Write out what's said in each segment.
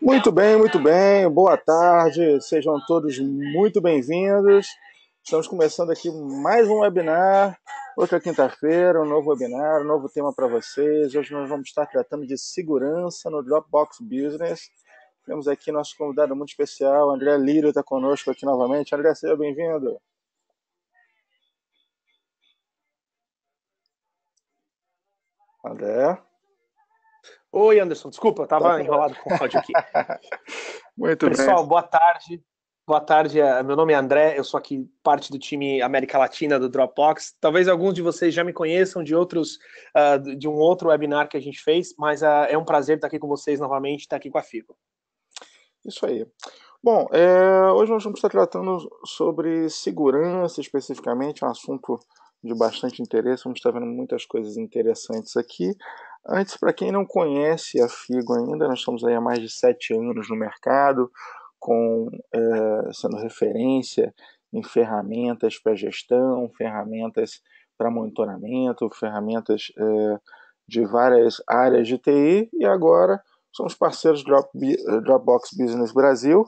Muito bem, boa tarde, sejam todos muito bem-vindos. Estamos começando aqui mais um webinar, outra quinta-feira, um novo webinar, um novo tema para vocês. Hoje nós vamos estar tratando de segurança no Dropbox Business. Temos aqui nosso convidado muito especial, André Lírio está conosco aqui novamente. André, seja bem-vindo. André? Oi, Anderson, desculpa, eu estava enrolado com o áudio aqui. Muito bem. Pessoal, boa tarde. Boa tarde, meu nome é André, eu sou aqui parte do time América Latina do Dropbox. Talvez alguns de vocês já me conheçam de de um outro webinar que a gente fez, mas é um prazer estar aqui com vocês novamente, estar aqui com a Figo. Isso aí. Bom, hoje nós vamos estar tratando sobre segurança especificamente, um assunto de bastante interesse, vamos estar vendo muitas coisas interessantes aqui. Antes, para quem não conhece a Figo ainda, nós estamos aí há mais de 7 anos no mercado, sendo referência em ferramentas para gestão, ferramentas para monitoramento, ferramentas de várias áreas de TI, e agora somos parceiros do Dropbox Business Brasil.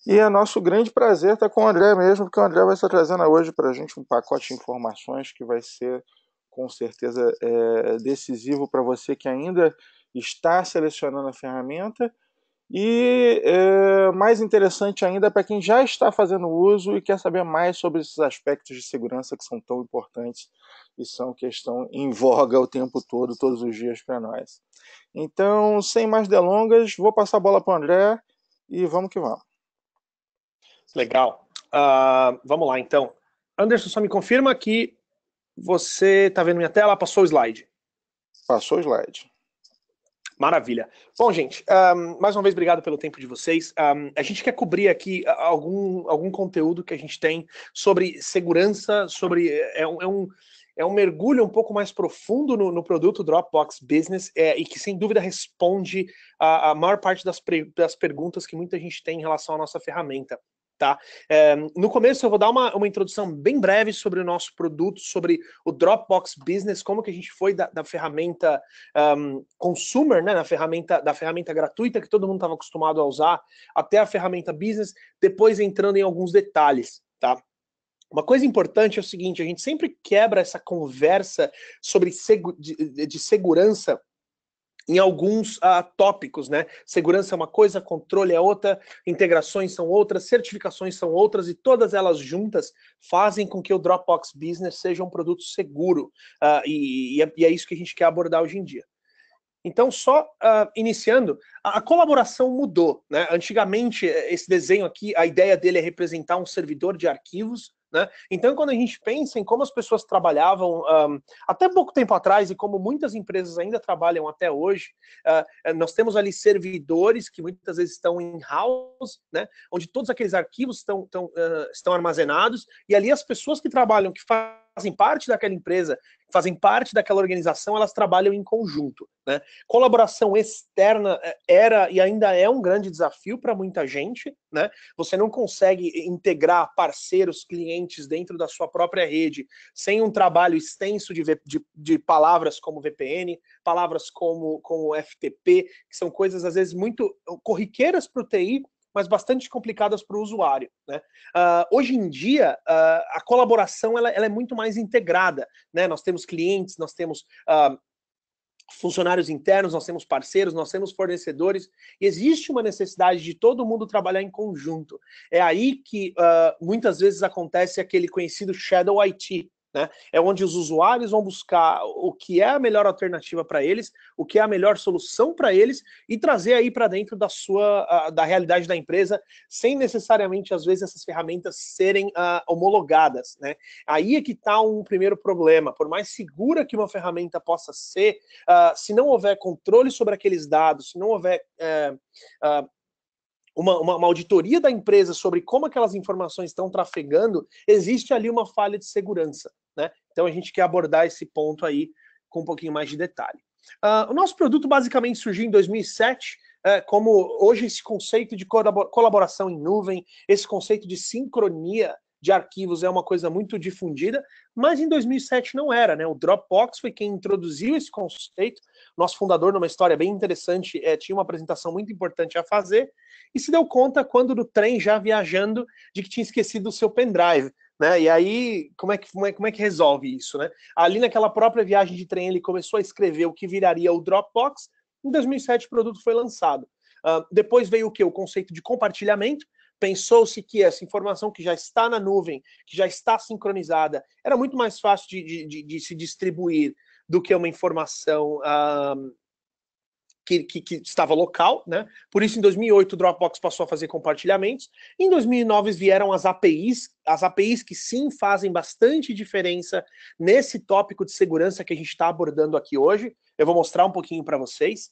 E é nosso grande prazer estar com o André mesmo, porque o André vai estar trazendo hoje para a gente um pacote de informações que vai ser, com certeza, decisivo para você que ainda está selecionando a ferramenta e mais interessante ainda para quem já está fazendo uso e quer saber mais sobre esses aspectos de segurança que são tão importantes e são que estão em voga o tempo todo, todos os dias para nós. Então, sem mais delongas, vou passar a bola para o André e vamos que vamos. Legal. Vamos lá, então. Anderson, só me confirma que você está vendo minha tela, passou o slide. Passou o slide. Maravilha. Bom, gente, mais uma vez, obrigado pelo tempo de vocês. A gente quer cobrir aqui algum conteúdo que a gente tem sobre segurança, é um mergulho um pouco mais profundo no produto Dropbox Business e que, sem dúvida, responde a maior parte das perguntas que muita gente tem em relação à nossa ferramenta. Tá? No começo eu vou dar uma introdução bem breve sobre o nosso produto, sobre o Dropbox Business, como que a gente foi da ferramenta consumer, né, da ferramenta gratuita que todo mundo estava acostumado a usar, até a ferramenta business, depois entrando em alguns detalhes, tá? Uma coisa importante é o seguinte, a gente sempre quebra essa conversa sobre de segurança em alguns tópicos, né? Segurança é uma coisa, controle é outra, integrações são outras, certificações são outras, e todas elas juntas fazem com que o Dropbox Business seja um produto seguro, e é isso que a gente quer abordar hoje em dia. Então, só iniciando, a colaboração mudou, né? Antigamente, esse desenho aqui, a ideia dele é representar um servidor de arquivos, né? Então, quando a gente pensa em como as pessoas trabalhavam até pouco tempo atrás e como muitas empresas ainda trabalham até hoje, nós temos ali servidores que muitas vezes estão in-house, né? Onde todos aqueles arquivos estão armazenados, e ali as pessoas que trabalham, que fazem parte daquela empresa, fazem parte daquela organização, elas trabalham em conjunto, né? Colaboração externa era e ainda é um grande desafio para muita gente, né? Você não consegue integrar parceiros, clientes dentro da sua própria rede sem um trabalho extenso de palavras como VPN, palavras como FTP, que são coisas às vezes muito corriqueiras para o TI, mas bastante complicadas para o usuário, né? Hoje em dia, a colaboração ela é muito mais integrada, né? Nós temos clientes, nós temos funcionários internos, nós temos parceiros, nós temos fornecedores, e existe uma necessidade de todo mundo trabalhar em conjunto. É aí que muitas vezes acontece aquele conhecido Shadow IT, né? É onde os usuários vão buscar o que é a melhor alternativa para eles, o que é a melhor solução para eles, e trazer aí para dentro da realidade da empresa, sem necessariamente, às vezes, essas ferramentas serem homologadas, né? Aí é que está um primeiro problema. Por mais segura que uma ferramenta possa ser, se não houver controle sobre aqueles dados, se não houver uma auditoria da empresa sobre como aquelas informações estão trafegando, existe ali uma falha de segurança, né? Então a gente quer abordar esse ponto aí com um pouquinho mais de detalhe. O nosso produto basicamente surgiu em 2007, como hoje esse conceito de colaboração em nuvem, esse conceito de sincronia de arquivos é uma coisa muito difundida, mas em 2007 não era, né? O Dropbox foi quem introduziu esse conceito. Nosso fundador, numa história bem interessante, tinha uma apresentação muito importante a fazer e se deu conta quando no trem, já viajando, de que tinha esquecido o seu pendrive. Né? E aí, como é que resolve isso? Né? Ali naquela própria viagem de trem, ele começou a escrever o que viraria o Dropbox. Em 2007, o produto foi lançado. Depois veio o quê? O conceito de compartilhamento. Pensou-se que essa informação que já está na nuvem, que já está sincronizada, era muito mais fácil de se distribuir do que uma informação que estava local, né? Por isso, em 2008, o Dropbox passou a fazer compartilhamentos. Em 2009 vieram as APIs que sim fazem bastante diferença nesse tópico de segurança que a gente está abordando aqui hoje. Eu vou mostrar um pouquinho para vocês.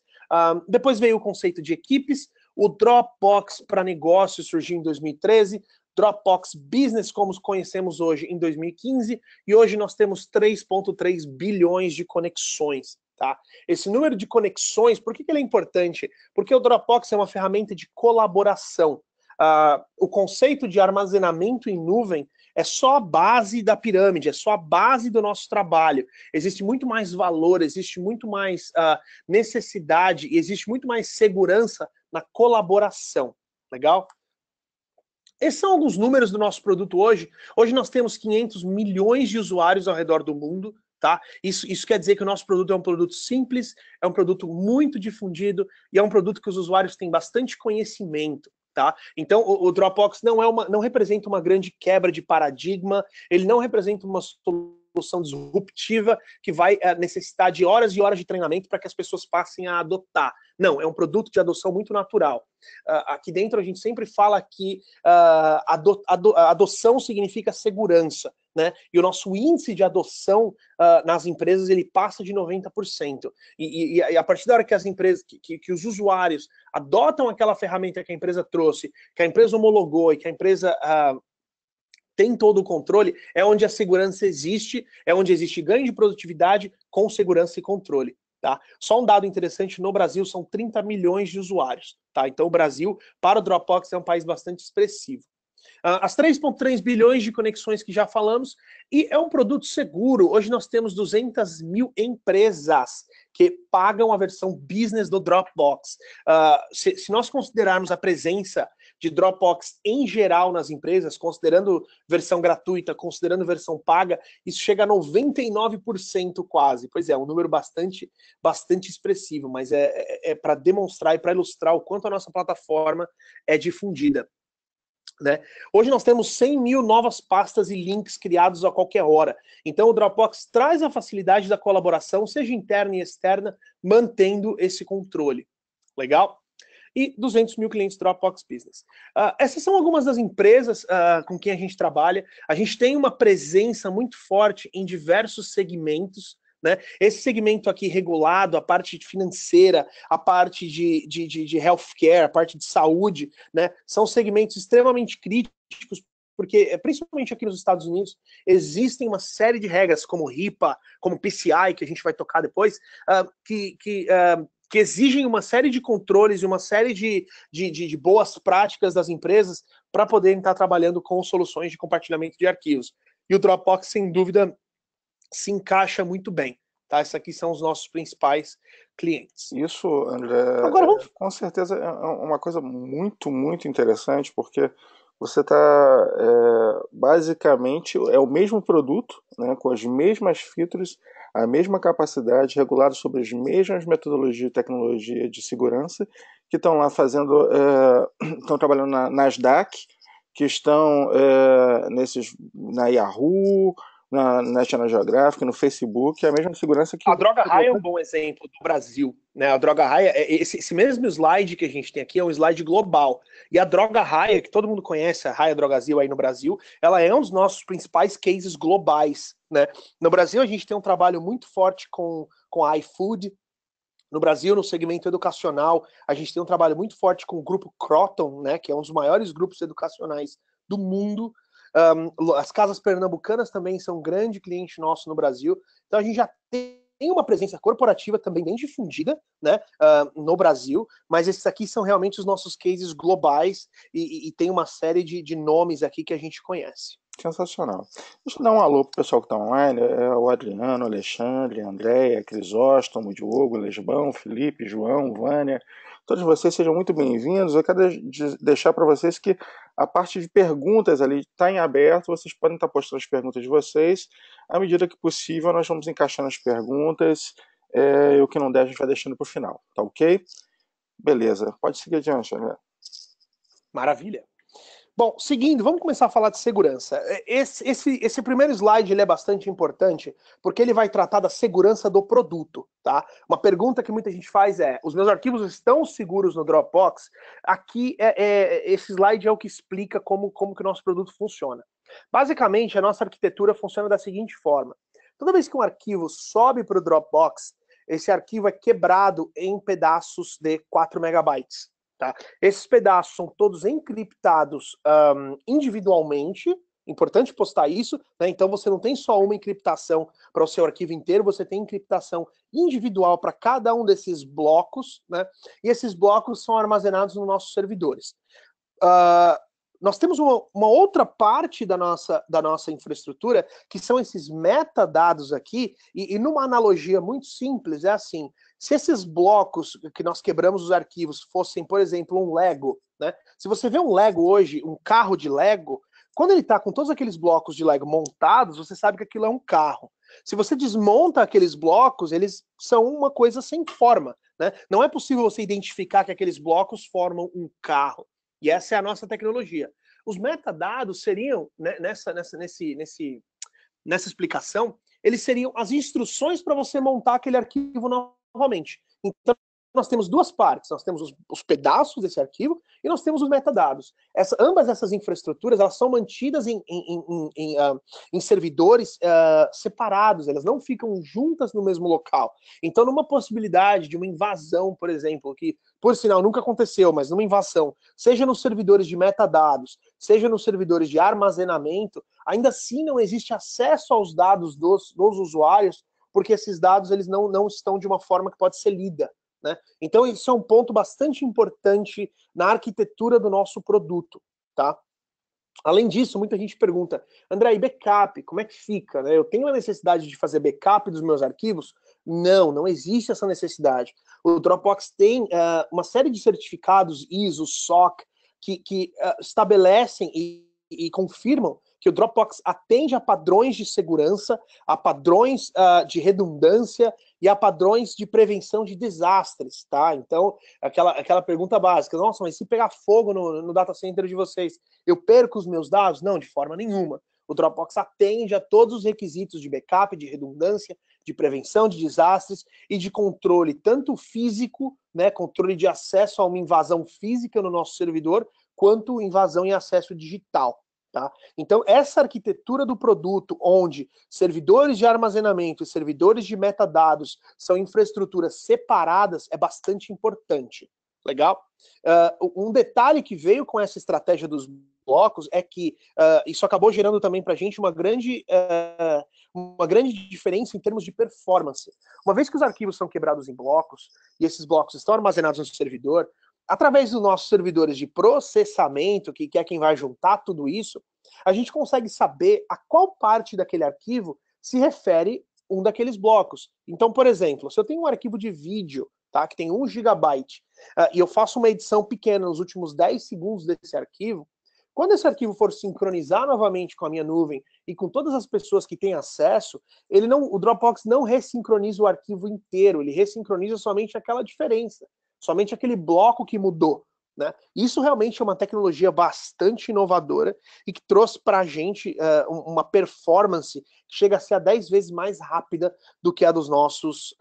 Depois veio o conceito de equipes. O Dropbox para negócios surgiu em 2013. Dropbox Business, como conhecemos hoje, em 2015. E hoje nós temos 3,3 bilhões de conexões. Tá? Esse número de conexões, por que ele é importante? Porque o Dropbox é uma ferramenta de colaboração. O conceito de armazenamento em nuvem é só a base da pirâmide, é só a base do nosso trabalho. Existe muito mais valor, existe muito mais necessidade, e existe muito mais segurança na colaboração. Legal? Esses são alguns números do nosso produto hoje. Hoje nós temos 500 milhões de usuários ao redor do mundo. Tá? Isso quer dizer que o nosso produto é um produto simples, é um produto muito difundido e é um produto que os usuários têm bastante conhecimento. Tá? Então, o Dropbox não representa uma grande quebra de paradigma, ele não representa uma solução disruptiva que vai necessitar de horas e horas de treinamento para que as pessoas passem a adotar. Não, é um produto de adoção muito natural. Aqui dentro a gente sempre fala que adoção significa segurança, né? E o nosso índice de adoção nas empresas ele passa de 90%. E a partir da hora que as empresas, que os usuários adotam aquela ferramenta que a empresa trouxe, que a empresa homologou e que a empresa tem todo o controle, é onde a segurança existe, é onde existe ganho de produtividade com segurança e controle. Tá? Só um dado interessante, no Brasil são 30 milhões de usuários. Tá? Então o Brasil, para o Dropbox, é um país bastante expressivo. As 3,3 bilhões de conexões que já falamos, e é um produto seguro. Hoje nós temos 200 mil empresas que pagam a versão business do Dropbox. Se nós considerarmos a presença de Dropbox em geral nas empresas, considerando versão gratuita, considerando versão paga, isso chega a 99% quase. Pois é, um número bastante expressivo, mas é para demonstrar e para ilustrar o quanto a nossa plataforma é difundida. Né? Hoje nós temos 100 mil novas pastas e links criados a qualquer hora. Então o Dropbox traz a facilidade da colaboração, seja interna e externa, mantendo esse controle. Legal? E 200 mil clientes Dropbox Business. Essas são algumas das empresas com quem a gente trabalha. A gente tem uma presença muito forte em diversos segmentos. Né? Esse segmento aqui regulado, a parte financeira, a parte de healthcare, a parte de saúde, né? São segmentos extremamente críticos, porque, principalmente aqui nos Estados Unidos, existem uma série de regras, como HIPAA, como PCI, que a gente vai tocar depois, que exigem uma série de controles e uma série de boas práticas das empresas para poderem estar trabalhando com soluções de compartilhamento de arquivos. E o Dropbox, sem dúvida, se encaixa muito bem, tá? Esses aqui são os nossos principais clientes. Isso, André, agora vamos... com certeza é uma coisa muito, muito interessante, porque você está, basicamente, é o mesmo produto, né, com as mesmas features, a mesma capacidade, regulado sobre as mesmas metodologias e tecnologia de segurança, que estão lá fazendo, estão trabalhando na Nasdaq, que estão na Yahoo, na National Geographic, no Facebook, é a mesma segurança que... A Droga Raia é um bom exemplo do Brasil, né? A Droga Raia, esse mesmo slide que a gente tem aqui é um slide global. E a Droga Raia, que todo mundo conhece, a Raia Drogazil aí no Brasil, ela é um dos nossos principais cases globais, né? No Brasil, a gente tem um trabalho muito forte com a iFood. No Brasil, no segmento educacional, a gente tem um trabalho muito forte com o grupo Croton, né? Que é um dos maiores grupos educacionais do mundo. As casas pernambucanas também são um grande cliente nosso no Brasil. Então a gente já tem uma presença corporativa também bem difundida, né, no Brasil, mas esses aqui são realmente os nossos cases globais e tem uma série de nomes aqui que a gente conhece. Sensacional. Deixa eu dar um alô pro pessoal que está online, o Adriano, Alexandre, Andréia, Crisóstomo, Diogo, Lesbão, Felipe, João, Vânia, todos vocês sejam muito bem-vindos. Eu quero deixar para vocês que a parte de perguntas ali está em aberto, vocês podem estar postando as perguntas de vocês, à medida que possível nós vamos encaixando as perguntas, e o que não der a gente vai deixando para o final, tá ok? Beleza, pode seguir adiante, André. Maravilha. Bom, seguindo, vamos começar a falar de segurança. Esse primeiro slide ele é bastante importante porque ele vai tratar da segurança do produto, tá? Uma pergunta que muita gente faz é: os meus arquivos estão seguros no Dropbox? Aqui, esse slide é o que explica como que o nosso produto funciona. Basicamente, a nossa arquitetura funciona da seguinte forma: toda vez que um arquivo sobe para o Dropbox, esse arquivo é quebrado em pedaços de 4 megabytes. Tá? Esses pedaços são todos encriptados individualmente, importante postar isso, né? Então você não tem só uma encriptação para o seu arquivo inteiro, você tem encriptação individual para cada um desses blocos, né? E esses blocos são armazenados nos nossos servidores. Nós temos uma outra parte da nossa infraestrutura, que são esses metadados aqui, e numa analogia muito simples, é assim: se esses blocos que nós quebramos os arquivos fossem, por exemplo, um Lego, né? Se você vê um Lego hoje, um carro de Lego, quando ele está com todos aqueles blocos de Lego montados, você sabe que aquilo é um carro. Se você desmonta aqueles blocos, eles são uma coisa sem forma, né? Não é possível você identificar que aqueles blocos formam um carro. E essa é a nossa tecnologia. Os metadados seriam, né, nessa explicação, eles seriam as instruções para você montar aquele arquivo novamente. Então, nós temos duas partes. Nós temos os pedaços desse arquivo e nós temos os metadados. Ambas essas infraestruturas, elas são mantidas em servidores separados. Elas não ficam juntas no mesmo local. Então, numa possibilidade de uma invasão, por exemplo, que, por sinal, nunca aconteceu, mas numa invasão, seja nos servidores de metadados, seja nos servidores de armazenamento, ainda assim não existe acesso aos dados dos usuários, porque esses dados eles não estão de uma forma que pode ser lida. Né? Então, isso é um ponto bastante importante na arquitetura do nosso produto. Tá? Além disso, muita gente pergunta: André, e backup, como é que fica? Né? Eu tenho a necessidade de fazer backup dos meus arquivos? Não existe essa necessidade. O Dropbox tem uma série de certificados ISO, SOC, que estabelecem e confirmam que o Dropbox atende a padrões de segurança, a padrões de redundância e a padrões de prevenção de desastres, tá? Então, aquela pergunta básica: nossa, mas se pegar fogo no data center de vocês, eu perco os meus dados? Não, de forma nenhuma. O Dropbox atende a todos os requisitos de backup, de redundância, de prevenção de desastres e de controle, tanto físico, né, controle de acesso a uma invasão física no nosso servidor, quanto invasão e acesso digital. Tá? Então, essa arquitetura do produto, onde servidores de armazenamento e servidores de metadados são infraestruturas separadas, é bastante importante. Legal? Um detalhe que veio com essa estratégia dos blocos é que isso acabou gerando também para a gente uma grande diferença em termos de performance. Uma vez que os arquivos são quebrados em blocos, e esses blocos estão armazenados no servidor, através dos nossos servidores de processamento, que é quem vai juntar tudo isso, a gente consegue saber a qual parte daquele arquivo se refere um daqueles blocos. Então, por exemplo, se eu tenho um arquivo de vídeo, tá, que tem 1 gigabyte, e eu faço uma edição pequena nos últimos 10 segundos desse arquivo, quando esse arquivo for sincronizar novamente com a minha nuvem e com todas as pessoas que têm acesso, o Dropbox não ressincroniza o arquivo inteiro, ele ressincroniza somente aquela diferença, somente aquele bloco que mudou. Né? Isso realmente é uma tecnologia bastante inovadora e que trouxe para a gente uma performance que chega a ser a 10 vezes mais rápida do que a dos nossos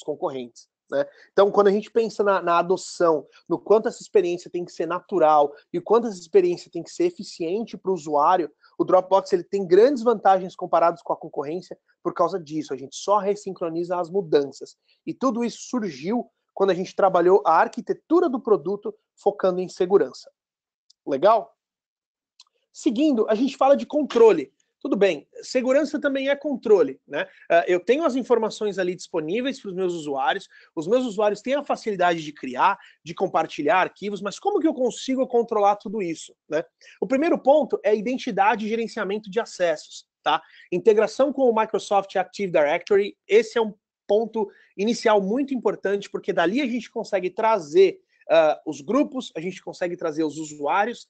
concorrentes. Né? Então, quando a gente pensa na adoção, no quanto essa experiência tem que ser natural e o quanto essa experiência tem que ser eficiente para o usuário, o Dropbox ele tem grandes vantagens comparados com a concorrência por causa disso. A gente só ressincroniza as mudanças. E tudo isso surgiu quando a gente trabalhou a arquitetura do produto focando em segurança. Legal? Seguindo, a gente fala de controle. Tudo bem, segurança também é controle, né? Eu tenho as informações ali disponíveis para os meus usuários têm a facilidade de criar, de compartilhar arquivos, mas como que eu consigo controlar tudo isso, né? O primeiro ponto é identidade e gerenciamento de acessos, tá? Integração com o Microsoft Active Directory, esse é um ponto inicial muito importante, porque dali a gente consegue trazer os grupos, a gente consegue trazer os usuários,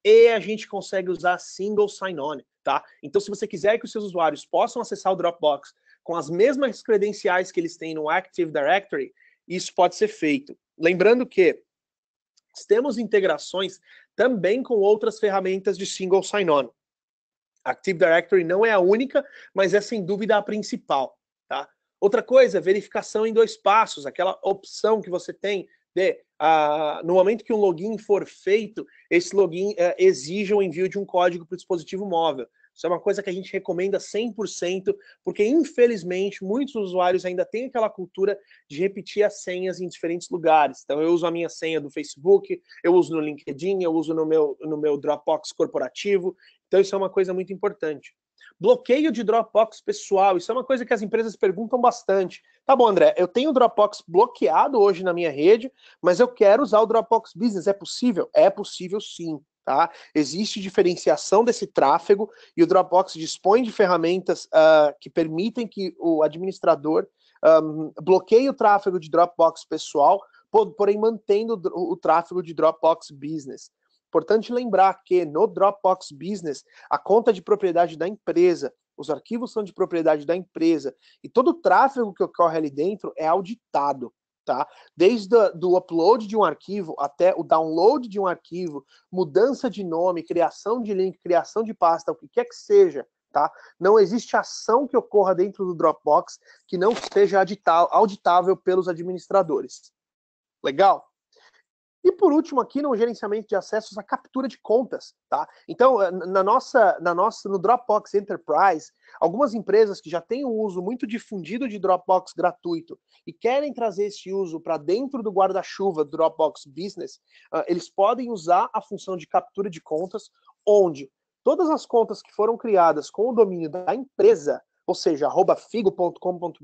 e a gente consegue usar single sign-on, tá? Então, se você quiser que os seus usuários possam acessar o Dropbox com as mesmas credenciais que eles têm no Active Directory, isso pode ser feito. Lembrando que temos integrações também com outras ferramentas de single sign-on. Active Directory não é a única, mas é sem dúvida a principal, tá? Outra coisa, verificação em 2 passos, aquela opção que você tem de, no momento que um login for feito, esse login exige o envio de um código para o dispositivo móvel. Isso é uma coisa que a gente recomenda 100%, porque infelizmente muitos usuários ainda têm aquela cultura de repetir as senhas em diferentes lugares. Então eu uso a minha senha do Facebook, eu uso no LinkedIn, eu uso no meu Dropbox corporativo. Então isso é uma coisa muito importante. Bloqueio de Dropbox pessoal, isso é uma coisa que as empresas perguntam bastante. Tá bom, André, eu tenho o Dropbox bloqueado hoje na minha rede, mas eu quero usar o Dropbox Business, é possível? É possível sim, tá? Existe diferenciação desse tráfego e o Dropbox dispõe de ferramentas que permitem que o administrador bloqueie o tráfego de Dropbox pessoal, porém mantendo o tráfego de Dropbox Business. Importante lembrar que no Dropbox Business, a conta de propriedade da empresa, os arquivos são de propriedade da empresa e todo o tráfego que ocorre ali dentro é auditado, tá? Desde o upload de um arquivo até o download de um arquivo, mudança de nome, criação de link, criação de pasta, o que quer que seja, tá? Não existe ação que ocorra dentro do Dropbox que não seja auditável pelos administradores. Legal? E por último aqui no gerenciamento de acessos, a captura de contas, tá? Então, no Dropbox Enterprise, algumas empresas que já têm um uso muito difundido de Dropbox gratuito e querem trazer esse uso para dentro do guarda-chuva do Dropbox Business, eles podem usar a função de captura de contas, onde todas as contas que foram criadas com o domínio da empresa, ou seja, @figo.com.br,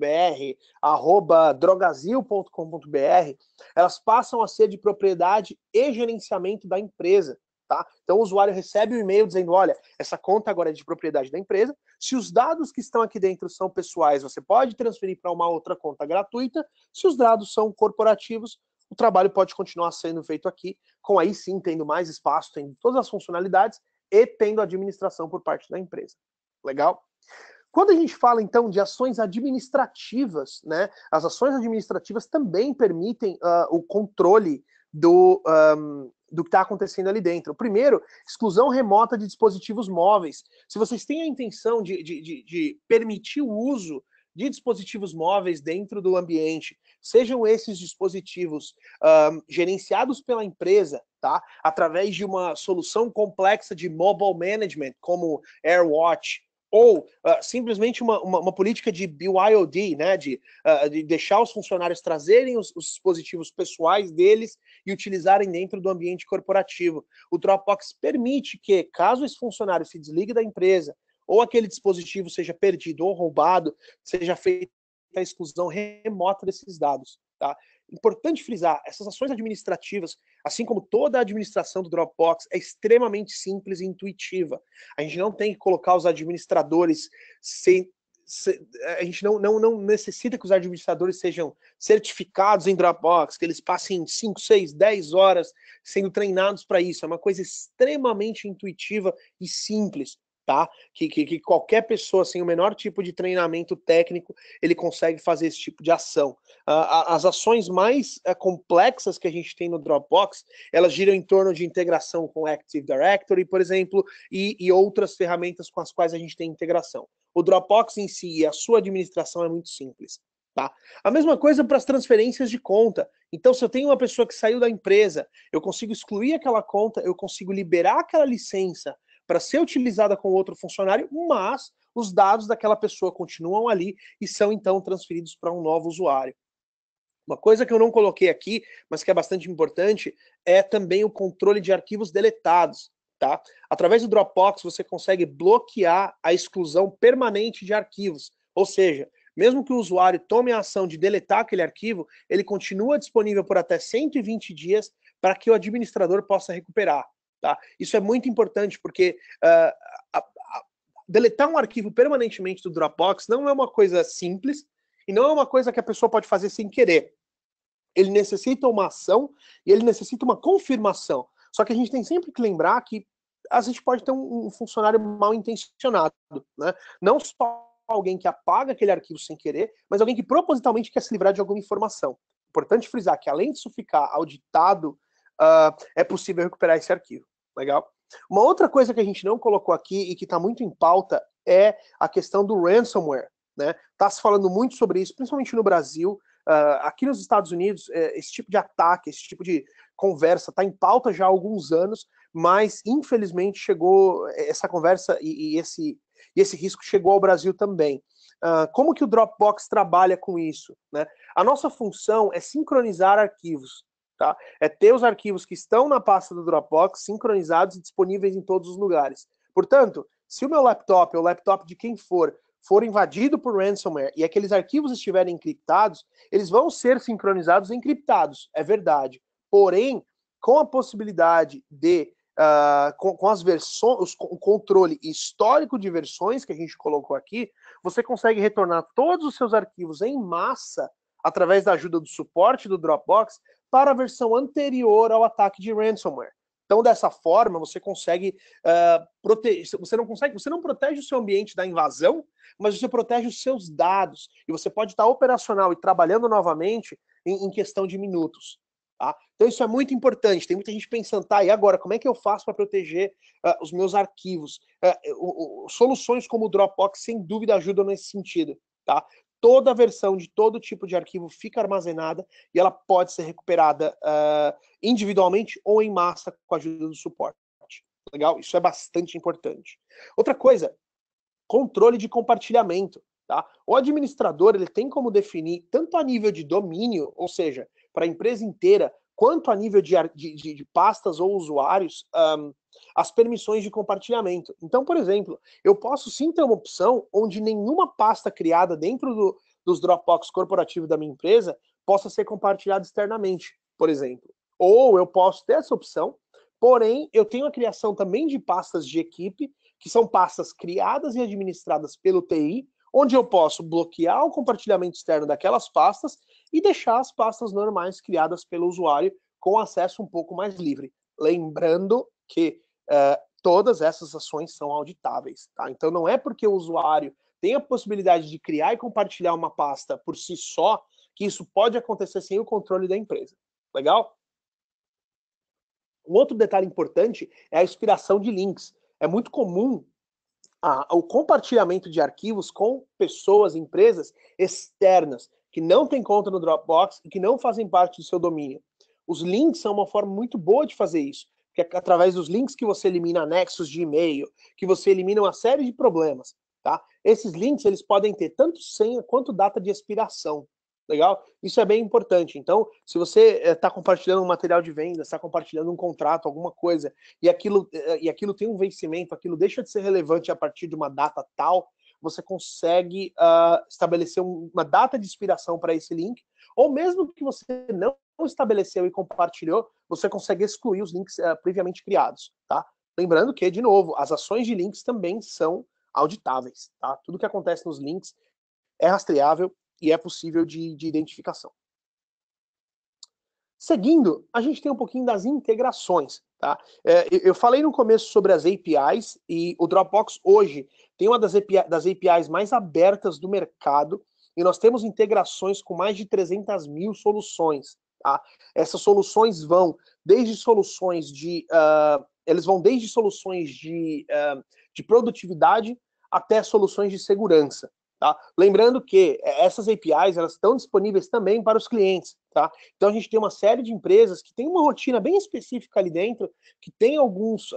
@drogazil.com.br, elas passam a ser de propriedade e gerenciamento da empresa, tá? Então o usuário recebe um e-mail dizendo, olha, essa conta agora é de propriedade da empresa, se os dados que estão aqui dentro são pessoais, você pode transferir para uma outra conta gratuita, se os dados são corporativos, o trabalho pode continuar sendo feito aqui, com aí sim tendo mais espaço, tendo todas as funcionalidades e tendo administração por parte da empresa. Legal? Quando a gente fala, então, de ações administrativas, né, as ações administrativas também permitem o controle do que está acontecendo ali dentro. Primeiro, exclusão remota de dispositivos móveis. Se vocês têm a intenção de permitir o uso de dispositivos móveis dentro do ambiente, sejam esses dispositivos gerenciados pela empresa, tá? Através de uma solução complexa de mobile management, como AirWatch, ou simplesmente uma política de BYOD, né, de deixar os funcionários trazerem os dispositivos pessoais deles e utilizarem dentro do ambiente corporativo. O Dropbox permite que, caso esse funcionário se desligue da empresa, ou aquele dispositivo seja perdido ou roubado, seja feita a exclusão remota desses dados, tá? Importante frisar, essas ações administrativas, assim como toda a administração do Dropbox, é extremamente simples e intuitiva. A gente não tem que colocar os administradores a gente não necessita que os administradores sejam certificados em Dropbox, que eles passem 5, 6, 10 horas sendo treinados para isso. É uma coisa extremamente intuitiva e simples, tá? Que qualquer pessoa, sem o menor tipo de treinamento técnico, ele consegue fazer esse tipo de ação. As ações mais complexas que a gente tem no Dropbox, elas giram em torno de integração com Active Directory, por exemplo, e outras ferramentas com as quais a gente tem integração. O Dropbox em si e a sua administração é muito simples, tá? A mesma coisa para as transferências de conta. Então, se eu tenho uma pessoa que saiu da empresa, eu consigo excluir aquela conta, eu consigo liberar aquela licença para ser utilizada com outro funcionário, mas os dados daquela pessoa continuam ali e são então transferidos para um novo usuário. Uma coisa que eu não coloquei aqui, mas que é bastante importante, é também o controle de arquivos deletados, tá? Através do Dropbox, você consegue bloquear a exclusão permanente de arquivos. Ou seja, mesmo que o usuário tome a ação de deletar aquele arquivo, ele continua disponível por até 120 dias para que o administrador possa recuperar. Tá? Isso é muito importante, porque deletar um arquivo permanentemente do Dropbox não é uma coisa simples e não é uma coisa que a pessoa pode fazer sem querer. Ele necessita uma ação e ele necessita uma confirmação. Só que a gente tem sempre que lembrar que a gente pode ter um funcionário mal intencionado, né? Não só alguém que apaga aquele arquivo sem querer, mas alguém que propositalmente quer se livrar de alguma informação. Importante frisar que, além disso ficar auditado, é possível recuperar esse arquivo. Legal? Uma outra coisa que a gente não colocou aqui e que está muito em pauta é a questão do ransomware. Né? Tá se falando muito sobre isso, principalmente no Brasil. Aqui nos Estados Unidos, esse tipo de ataque, esse tipo de conversa está em pauta já há alguns anos, mas infelizmente chegou essa conversa e esse risco chegou ao Brasil também. Como que o Dropbox trabalha com isso? Né? A nossa função é sincronizar arquivos. Tá? É ter os arquivos que estão na pasta do Dropbox sincronizados e disponíveis em todos os lugares. Portanto, se o meu laptop, ou o laptop de quem for invadido por ransomware e aqueles arquivos estiverem encriptados, eles vão ser sincronizados e encriptados, é verdade. Porém, com a possibilidade de, com as versões, o controle histórico de versões que a gente colocou aqui, você consegue retornar todos os seus arquivos em massa através da ajuda do suporte do Dropbox para a versão anterior ao ataque de ransomware. Então, dessa forma, você consegue proteger. Você não protege o seu ambiente da invasão, mas você protege os seus dados. E você pode estar operacional e trabalhando novamente em questão de minutos. Tá? Então, isso é muito importante. Tem muita gente pensando, tá, e agora, como é que eu faço para proteger os meus arquivos? Soluções como o Dropbox, sem dúvida, ajudam nesse sentido. Tá? Toda a versão de todo tipo de arquivo fica armazenada e ela pode ser recuperada individualmente ou em massa com a ajuda do suporte. Legal? Isso é bastante importante. Outra coisa, controle de compartilhamento. Tá? O administrador ele tem como definir, tanto a nível de domínio, ou seja, para a empresa inteira, quanto a nível de pastas ou usuários, as permissões de compartilhamento. Então, por exemplo, eu posso sim ter uma opção onde nenhuma pasta criada dentro dos Dropbox corporativos da minha empresa possa ser compartilhada externamente, por exemplo. Ou eu posso ter essa opção, porém, eu tenho a criação também de pastas de equipe, que são pastas criadas e administradas pelo TI, onde eu posso bloquear o compartilhamento externo daquelas pastas e deixar as pastas normais criadas pelo usuário com acesso um pouco mais livre. Lembrando que todas essas ações são auditáveis. Tá? Então não é porque o usuário tem a possibilidade de criar e compartilhar uma pasta por si só que isso pode acontecer sem o controle da empresa. Legal? Um outro detalhe importante é a expiração de links. É muito comum o compartilhamento de arquivos com pessoas, empresas externas, que não têm conta no Dropbox e que não fazem parte do seu domínio. Os links são uma forma muito boa de fazer isso, que é através dos links que você elimina anexos de e-mail, que você elimina uma série de problemas. Tá? Esses links eles podem ter tanto senha quanto data de expiração. Legal? Isso é bem importante. Então, se você está compartilhando um material de venda, está compartilhando um contrato, alguma coisa, e aquilo tem um vencimento, aquilo deixa de ser relevante a partir de uma data tal, você consegue estabelecer uma data de expiração para esse link, ou mesmo que você não estabeleceu e compartilhou, você consegue excluir os links previamente criados. Tá? Lembrando que, de novo, as ações de links também são auditáveis. Tá? Tudo que acontece nos links é rastreável e é possível de identificação. Seguindo, a gente tem um pouquinho das integrações. Tá? Eu falei no começo sobre as APIs e o Dropbox hoje tem uma das APIs mais abertas do mercado e nós temos integrações com mais de 300 mil soluções. Tá? Essas soluções vão desde soluções de produtividade até soluções de segurança. Tá? Lembrando que essas APIs elas estão disponíveis também para os clientes. Tá? Então a gente tem uma série de empresas que tem uma rotina bem específica ali dentro, que tem alguns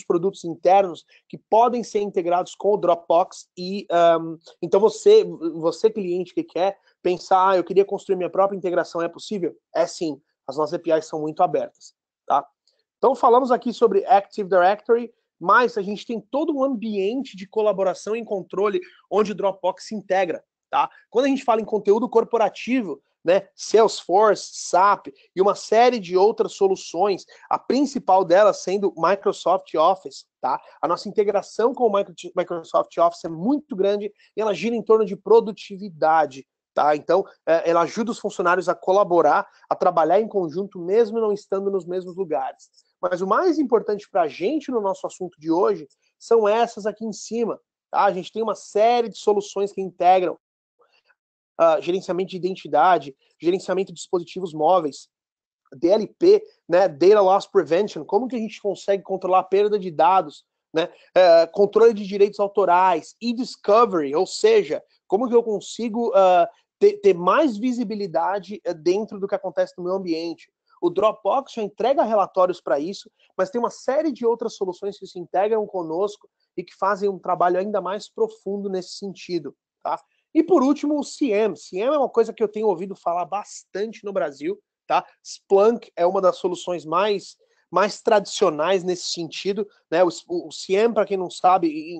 produtos internos que podem ser integrados com o Dropbox e então você cliente que quer pensar, eu queria construir minha própria integração, é possível? É sim, as nossas APIs são muito abertas. Tá? Então falamos aqui sobre Active Directory, mas a gente tem todo um ambiente de colaboração e controle onde o Dropbox se integra, tá? Quando a gente fala em conteúdo corporativo, né, Salesforce, SAP e uma série de outras soluções, a principal delas sendo Microsoft Office, tá? A nossa integração com o Microsoft Office é muito grande e ela gira em torno de produtividade, tá? Então, ela ajuda os funcionários a colaborar, a trabalhar em conjunto, mesmo não estando nos mesmos lugares. Mas o mais importante para a gente no nosso assunto de hoje são essas aqui em cima, tá? A gente tem uma série de soluções que integram gerenciamento de identidade, gerenciamento de dispositivos móveis, DLP, né, Data Loss Prevention, como que a gente consegue controlar a perda de dados, né, controle de direitos autorais, e-discovery, ou seja, como que eu consigo ter mais visibilidade dentro do que acontece no meu ambiente. O Dropbox já entrega relatórios para isso, mas tem uma série de outras soluções que se integram conosco e que fazem um trabalho ainda mais profundo nesse sentido, tá? E por último, o CIEM. CIEM é uma coisa que eu tenho ouvido falar bastante no Brasil, tá? Splunk é uma das soluções mais tradicionais nesse sentido, né? O CIEM, para quem não sabe,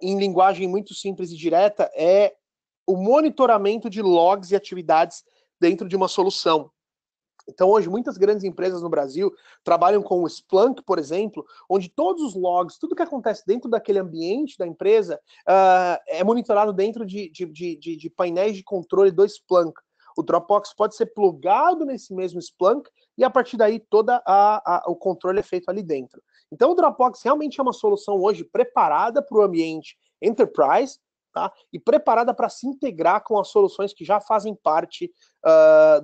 em linguagem muito simples e direta, é o monitoramento de logs e atividades dentro de uma solução. Então, hoje, muitas grandes empresas no Brasil trabalham com o Splunk, por exemplo, onde todos os logs, tudo que acontece dentro daquele ambiente da empresa é monitorado dentro de painéis de controle do Splunk. O Dropbox pode ser plugado nesse mesmo Splunk e, a partir daí, todo o controle é feito ali dentro. Então, o Dropbox realmente é uma solução hoje preparada para o ambiente Enterprise, tá? E preparada para se integrar com as soluções que já fazem parte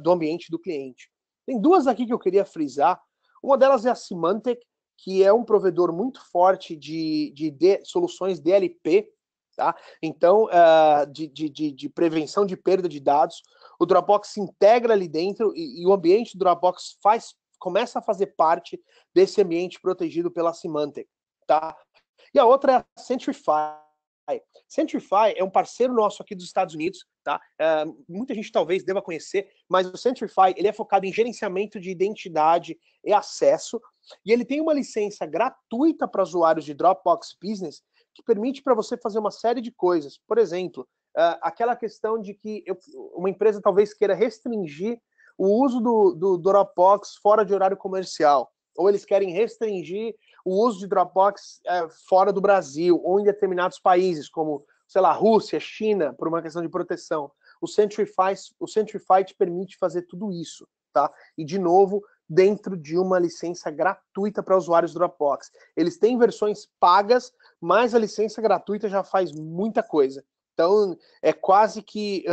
do ambiente do cliente. Tem duas aqui que eu queria frisar. Uma delas é a Symantec, que é um provedor muito forte de soluções DLP, tá? Então, de prevenção de perda de dados. O Dropbox se integra ali dentro e o ambiente do Dropbox começa a fazer parte desse ambiente protegido pela Symantec, tá? E a outra é a Centrify. Centrify é um parceiro nosso aqui dos Estados Unidos, tá? Muita gente talvez deva conhecer, mas o Centrify ele é focado em gerenciamento de identidade e acesso, e ele tem uma licença gratuita para usuários de Dropbox Business que permite para você fazer uma série de coisas. Por exemplo, aquela questão de que uma empresa talvez queira restringir o uso do Dropbox fora de horário comercial, ou eles querem restringir o uso de Dropbox fora do Brasil, ou em determinados países, como, sei lá, Rússia, China, por uma questão de proteção. O Centrify te permite fazer tudo isso, tá? E, de novo, dentro de uma licença gratuita para usuários do Dropbox. Eles têm versões pagas, mas a licença gratuita já faz muita coisa. Então, é quase que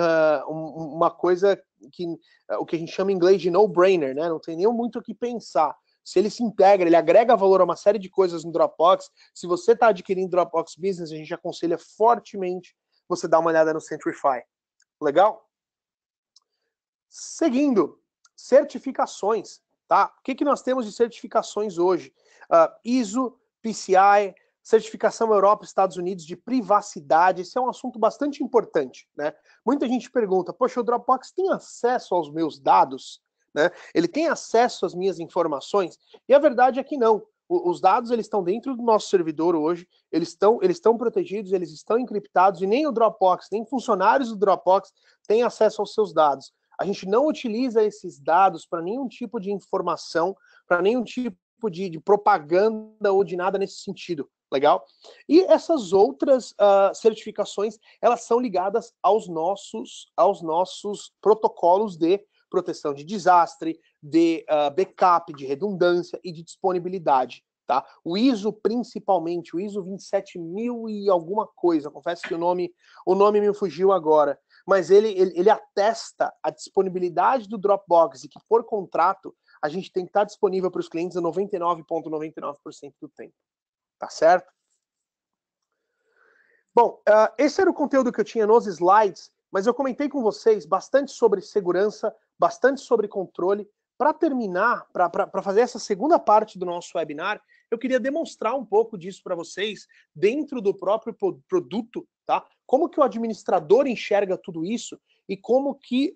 uma coisa que o que a gente chama em inglês de no-brainer, né? Não tem nem muito o que pensar. Se ele se integra, ele agrega valor a uma série de coisas no Dropbox. Se você está adquirindo Dropbox Business, a gente aconselha fortemente você dar uma olhada no Centrify. Legal? Seguindo, certificações, tá? O que nós temos de certificações hoje? ISO, PCI, certificação Europa e Estados Unidos de privacidade. Esse é um assunto bastante importante, né? Muita gente pergunta, poxa, o Dropbox tem acesso aos meus dados? Né? Ele tem acesso às minhas informações? E a verdade é que não. Os dados eles estão dentro do nosso servidor hoje, eles estão protegidos, eles estão encriptados, e nem o Dropbox, nem funcionários do Dropbox têm acesso aos seus dados. A gente não utiliza esses dados para nenhum tipo de informação, para nenhum tipo de propaganda ou de nada nesse sentido. Legal? E essas outras certificações, elas são ligadas aos nossos protocolos de proteção de desastre, de backup, de redundância e de disponibilidade. Tá? O ISO, principalmente, o ISO 27000 e alguma coisa, confesso que o nome me fugiu agora, mas ele atesta a disponibilidade do Dropbox e que, por contrato, a gente tem que estar disponível para os clientes a 99,99% do tempo. Tá certo? Bom, esse era o conteúdo que eu tinha nos slides, mas eu comentei com vocês bastante sobre segurança, bastante sobre controle. Para terminar, para fazer essa segunda parte do nosso webinar, eu queria demonstrar um pouco disso para vocês dentro do próprio produto, tá? Como que o administrador enxerga tudo isso e como que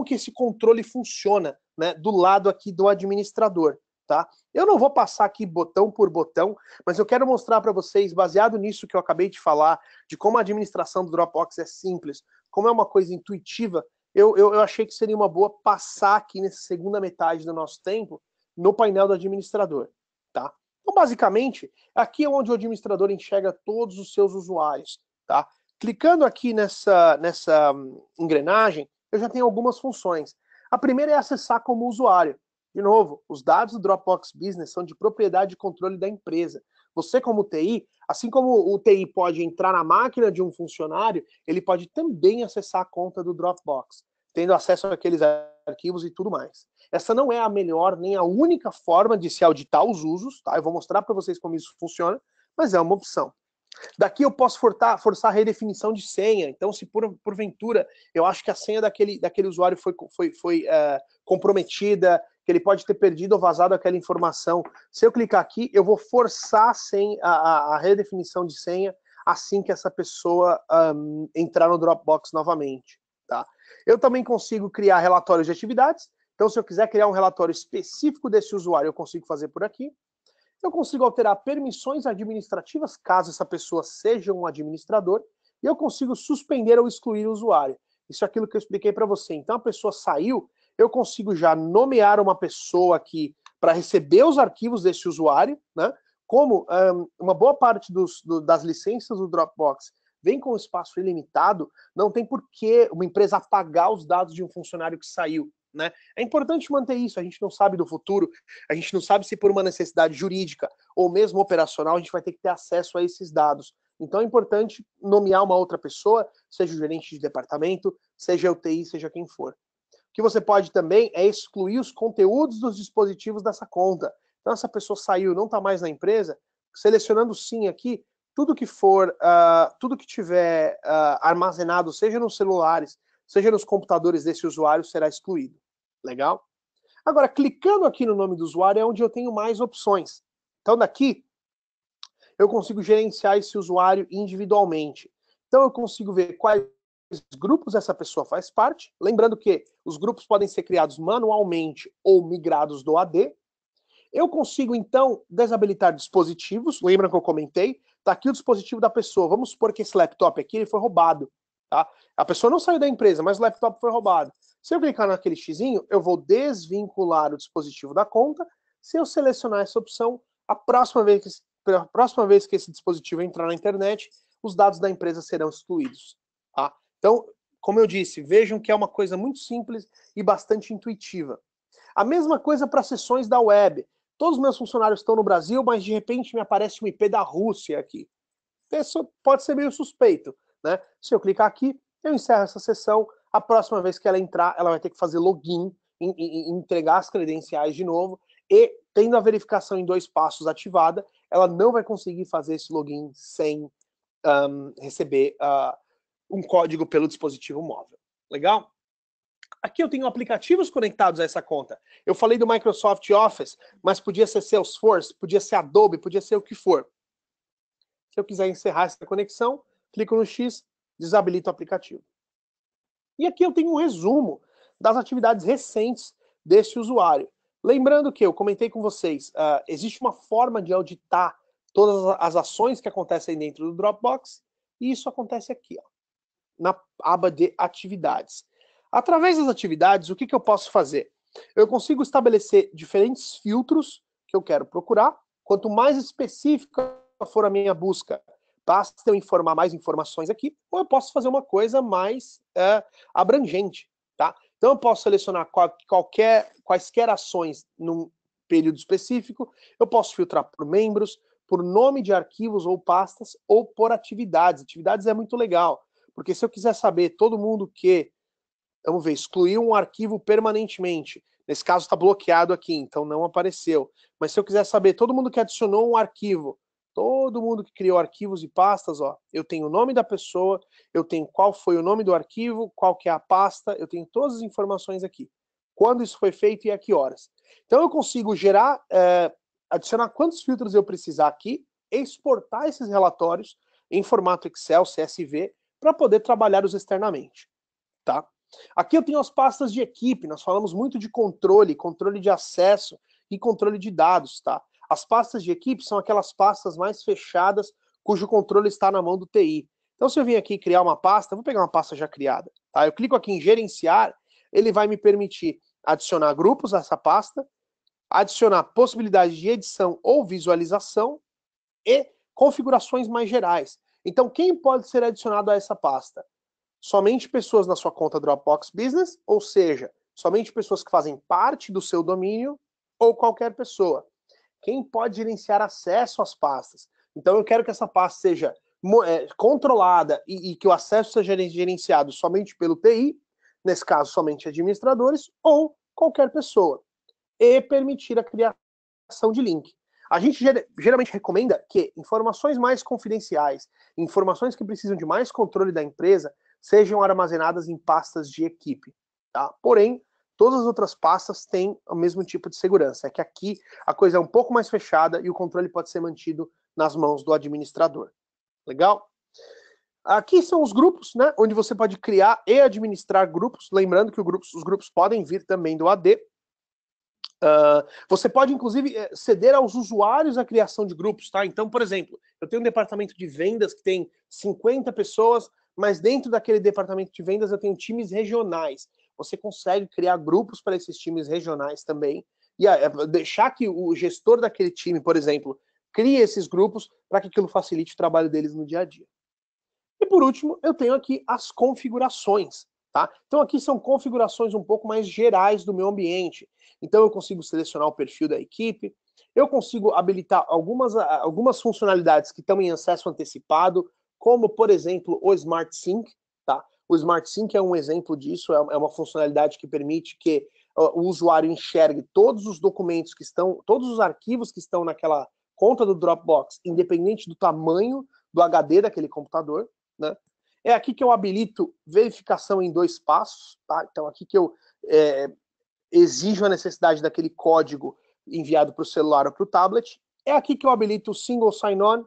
esse controle funciona, né, do lado aqui do administrador. tá? Eu não vou passar aqui botão por botão, mas eu quero mostrar para vocês, baseado nisso que eu acabei de falar, de como a administração do Dropbox é simples, como é uma coisa intuitiva, eu achei que seria uma boa passar aqui nessa segunda metade do nosso tempo no painel do administrador, tá? Então, basicamente, aqui é onde o administrador enxerga todos os seus usuários, tá? Clicando aqui nessa engrenagem, eu já tenho algumas funções. A primeira é acessar como usuário. De novo, os dados do Dropbox Business são de propriedade e controle da empresa. Você, como TI, assim como o TI pode entrar na máquina de um funcionário, ele pode também acessar a conta do Dropbox, tendo acesso àqueles arquivos e tudo mais. Essa não é a melhor nem a única forma de se auditar os usos, tá? Eu vou mostrar para vocês como isso funciona, mas é uma opção. Daqui eu posso forçar a redefinição de senha. Então, se porventura eu acho que a senha daquele usuário foi comprometida, que ele pode ter perdido ou vazado aquela informação, se eu clicar aqui, eu vou forçar a redefinição de senha assim que essa pessoa entrar no Dropbox novamente. Tá? Eu também consigo criar relatórios de atividades. Então, se eu quiser criar um relatório específico desse usuário, eu consigo fazer por aqui. Eu consigo alterar permissões administrativas, caso essa pessoa seja um administrador, e eu consigo suspender ou excluir o usuário. Isso é aquilo que eu expliquei para você. Então, a pessoa saiu, eu consigo já nomear uma pessoa aqui para receber os arquivos desse usuário, né? Como uma boa parte das licenças do Dropbox vem com espaço ilimitado, não tem por que uma empresa apagar os dados de um funcionário que saiu. Né? É importante manter isso, a gente não sabe do futuro, a gente não sabe se por uma necessidade jurídica ou mesmo operacional a gente vai ter que ter acesso a esses dados. Então é importante nomear uma outra pessoa, seja o gerente de departamento, seja o TI, seja quem for. O que você pode também é excluir os conteúdos dos dispositivos dessa conta. Então essa pessoa saiu, não está mais na empresa, selecionando sim aqui, tudo que for, tudo que tiver armazenado, seja nos celulares, seja nos computadores desse usuário, será excluído. Legal? Agora, clicando aqui no nome do usuário é onde eu tenho mais opções. Então, daqui, eu consigo gerenciar esse usuário individualmente. Então, eu consigo ver quais grupos essa pessoa faz parte. Lembrando que os grupos podem ser criados manualmente ou migrados do AD. Eu consigo, então, desabilitar dispositivos. Lembra que eu comentei? Está aqui o dispositivo da pessoa. Vamos supor que esse laptop aqui ele foi roubado. Tá? A pessoa não saiu da empresa, mas o laptop foi roubado. Se eu clicar naquele xizinho, eu vou desvincular o dispositivo da conta. Se eu selecionar essa opção, a próxima vez que esse dispositivo entrar na internet, os dados da empresa serão excluídos. Tá? Então, como eu disse, vejam que é uma coisa muito simples e bastante intuitiva. A mesma coisa para sessões da web. Todos os meus funcionários estão no Brasil, mas de repente me aparece um IP da Rússia aqui. Isso pode ser meio suspeito. Né? Se eu clicar aqui, eu encerro essa sessão. A próxima vez que ela entrar, ela vai ter que fazer login, entregar as credenciais de novo, e tendo a verificação em 2 passos ativada, ela não vai conseguir fazer esse login sem receber um código pelo dispositivo móvel. Legal? Aqui eu tenho aplicativos conectados a essa conta. Eu falei do Microsoft Office, mas podia ser Salesforce, podia ser Adobe, podia ser o que for. Se eu quiser encerrar essa conexão, clico no X, desabilito o aplicativo. E aqui eu tenho um resumo das atividades recentes desse usuário. Lembrando que eu comentei com vocês, existe uma forma de auditar todas as ações que acontecem dentro do Dropbox, e isso acontece aqui, ó, na aba de atividades. Através das atividades, o que eu posso fazer? Eu consigo estabelecer diferentes filtros que eu quero procurar. Quanto mais específica for a minha busca, basta eu informar mais informações aqui, ou eu posso fazer uma coisa mais abrangente. Tá? Então eu posso selecionar quaisquer ações num período específico, eu posso filtrar por membros, por nome de arquivos ou pastas, ou por atividades. Atividades é muito legal, porque se eu quiser saber todo mundo que, vamos ver, excluiu um arquivo permanentemente, nesse caso está bloqueado aqui, então não apareceu, mas se eu quiser saber todo mundo que adicionou um arquivo, todo mundo que criou arquivos e pastas, ó, eu tenho o nome da pessoa, eu tenho qual foi o nome do arquivo, qual que é a pasta, eu tenho todas as informações aqui. Quando isso foi feito e a que horas. Então eu consigo gerar, adicionar quantos filtros eu precisar aqui, exportar esses relatórios em formato Excel, CSV, para poder trabalhá-los externamente. Tá? Aqui eu tenho as pastas de equipe, nós falamos muito de controle de acesso, e controle de dados, tá? As pastas de equipe são aquelas pastas mais fechadas, cujo controle está na mão do TI. Então, se eu vim aqui criar uma pasta, vou pegar uma pasta já criada, tá? Eu clico aqui em gerenciar, ele vai me permitir adicionar grupos a essa pasta, adicionar possibilidades de edição ou visualização e configurações mais gerais. Então, quem pode ser adicionado a essa pasta? Somente pessoas na sua conta Dropbox Business, ou seja, somente pessoas que fazem parte do seu domínio ou qualquer pessoa. Quem pode gerenciar acesso às pastas? Então, eu quero que essa pasta seja controlada e que o acesso seja gerenciado somente pelo TI, nesse caso, somente administradores, ou qualquer pessoa. E permitir a criação de link. A gente geralmente recomenda que informações mais confidenciais, informações que precisam de mais controle da empresa, sejam armazenadas em pastas de equipe. Tá? Porém, todas as outras pastas têm o mesmo tipo de segurança. É que aqui a coisa é um pouco mais fechada e o controle pode ser mantido nas mãos do administrador. Legal? Aqui são os grupos, né, onde você pode criar e administrar grupos. Lembrando que os grupos podem vir também do AD. Você pode, inclusive, ceder aos usuários a criação de grupos, tá? Então, por exemplo, eu tenho um departamento de vendas que tem 50 pessoas, mas dentro daquele departamento de vendas eu tenho times regionais. Você consegue criar grupos para esses times regionais também e deixar que o gestor daquele time, por exemplo, crie esses grupos para que aquilo facilite o trabalho deles no dia a dia. E por último, eu tenho aqui as configurações. Tá? Então aqui são configurações um pouco mais gerais do meu ambiente. Então eu consigo selecionar o perfil da equipe, eu consigo habilitar algumas funcionalidades que estão em acesso antecipado, como por exemplo o Smart Sync. Tá? O Smart Sync é um exemplo disso, é uma funcionalidade que permite que o usuário enxergue todos os documentos que estão, todos os arquivos que estão naquela conta do Dropbox, independente do tamanho do HD daquele computador, né? É aqui que eu habilito verificação em 2 passos, tá? Então aqui que eu exijo a necessidade daquele código enviado para o celular ou para o tablet. É aqui que eu habilito o Single Sign-On,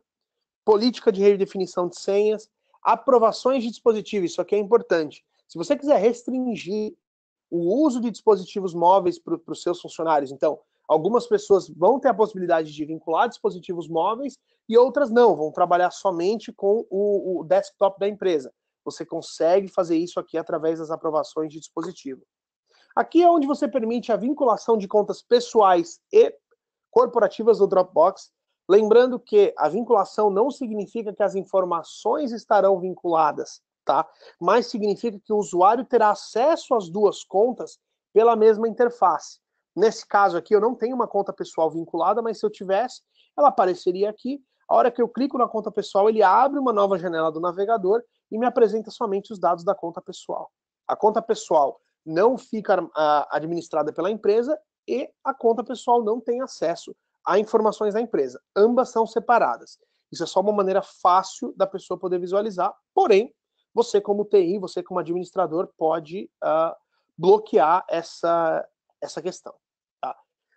política de redefinição de senhas, aprovações de dispositivos, isso aqui é importante. Se você quiser restringir o uso de dispositivos móveis para os seus funcionários, então, algumas pessoas vão ter a possibilidade de vincular dispositivos móveis e outras não, vão trabalhar somente com o desktop da empresa. Você consegue fazer isso aqui através das aprovações de dispositivo. Aqui é onde você permite a vinculação de contas pessoais e corporativas do Dropbox. Lembrando que a vinculação não significa que as informações estarão vinculadas, tá? Mas significa que o usuário terá acesso às duas contas pela mesma interface. Nesse caso aqui, eu não tenho uma conta pessoal vinculada, mas se eu tivesse, ela apareceria aqui. A hora que eu clico na conta pessoal, ele abre uma nova janela do navegador e me apresenta somente os dados da conta pessoal. A conta pessoal não fica administrada pela empresa e a conta pessoal não tem acesso a informações da empresa. Ambas são separadas. Isso é só uma maneira fácil da pessoa poder visualizar, porém, você como TI, você como administrador, pode bloquear essa questão. Tá?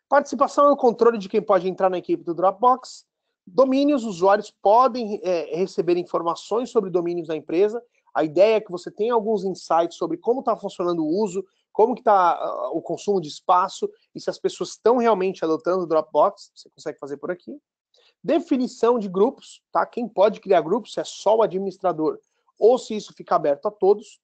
Participação e o controle de quem pode entrar na equipe do Dropbox. Domínios, usuários podem receber informações sobre domínios da empresa. A ideia é que você tenha alguns insights sobre como está funcionando o uso, como que está o consumo de espaço e se as pessoas estão realmente adotando o Dropbox, você consegue fazer por aqui. Definição de grupos, tá? Quem pode criar grupos, se é só o administrador ou se isso fica aberto a todos.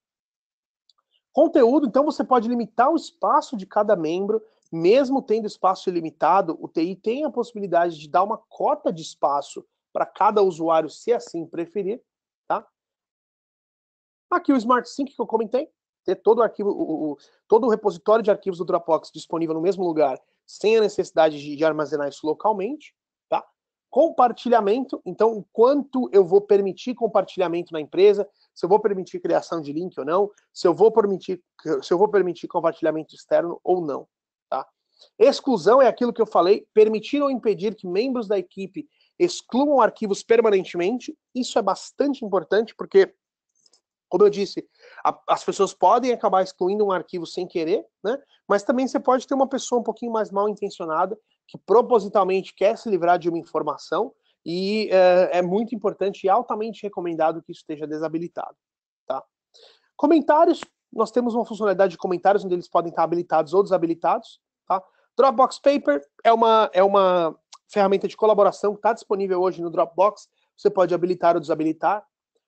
Conteúdo, então você pode limitar o espaço de cada membro, mesmo tendo espaço ilimitado, o TI tem a possibilidade de dar uma cota de espaço para cada usuário, se assim preferir, tá? Aqui o Smart Sync que eu comentei, ter todo o arquivo, todo o repositório de arquivos do Dropbox disponível no mesmo lugar, sem a necessidade de armazenar isso localmente, tá? Compartilhamento, então o quanto eu vou permitir compartilhamento na empresa, se eu vou permitir criação de link ou não, se eu vou permitir compartilhamento externo ou não, tá? Exclusão é aquilo que eu falei, permitir ou impedir que membros da equipe excluam arquivos permanentemente. Isso é bastante importante porque, como eu disse, as pessoas podem acabar excluindo um arquivo sem querer, né? Mas também você pode ter uma pessoa um pouquinho mais mal intencionada que propositalmente quer se livrar de uma informação e é muito importante e altamente recomendado que isso esteja desabilitado. Tá? Comentários, nós temos uma funcionalidade de comentários onde eles podem estar habilitados ou desabilitados. Tá? Dropbox Paper é uma ferramenta de colaboração que está disponível hoje no Dropbox. Você pode habilitar ou desabilitar.